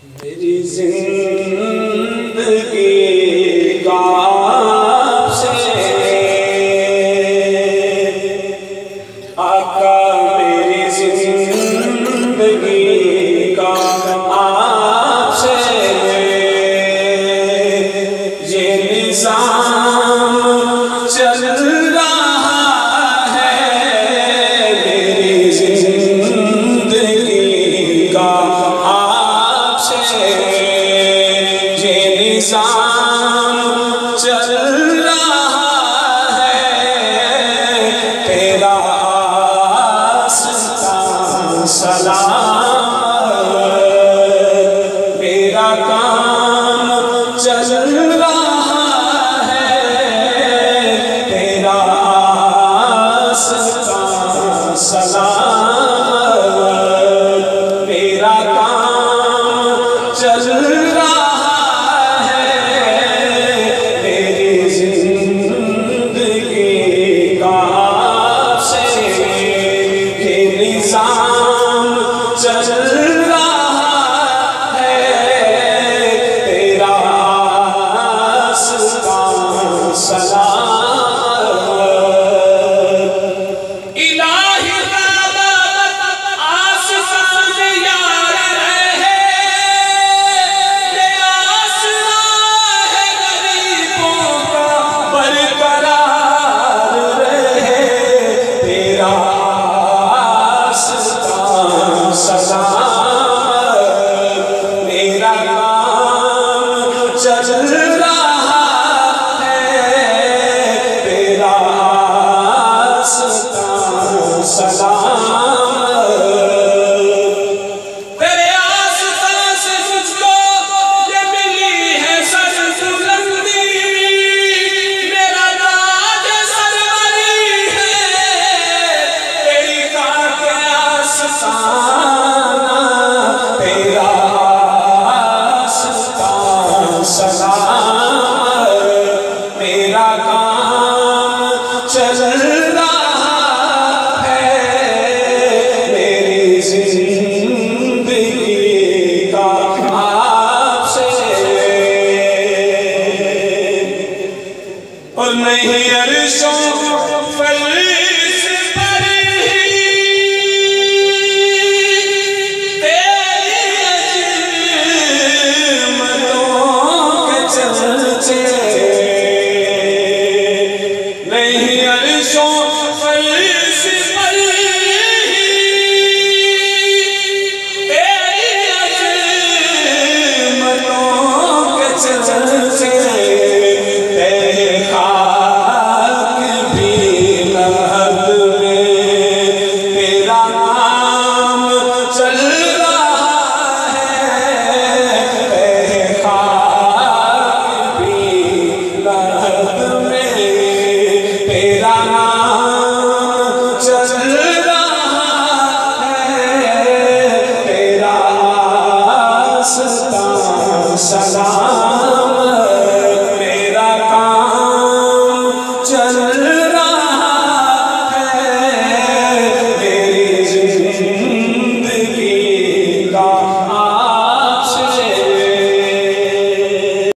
मेरी जिंदगी का से आका, मेरी जिंदगी का आपसे ये निज़ाम चल रहा है। मेरी जिंदगी का ये निज़ाम चल रहा है। तेरा आस्तां सलामत, मेरा काम चल रहा है। तेरा आस्तां सलामत, मेरा काम चल रहा है। मेरी जिंदगी का आपसे ये निज़ाम चल रहा है। तेरा आस्तां सलामत। इलाही मेरा काम चल रहा है। तेरा आस्तां सलामत, तेरे आस्तां से मुझको ये मिली है सरबुलंदी। मेरा ताज सरवरी है, तेरी खाके आस्ताना। तेरा सलामत, मेरा काम चल रहा है। मेरी जिंदगी का आपसे और नहीं अर्शों फर्श पर नहीं अर्शों फर्श पर तेरी अज़मतों के चलते। तेरे खाक भी लहद में तेरा नाम चल रहा है। तेरे खाक भी लहद में तेरा नाम चल रहा है। तेरा आस्तां सलामत।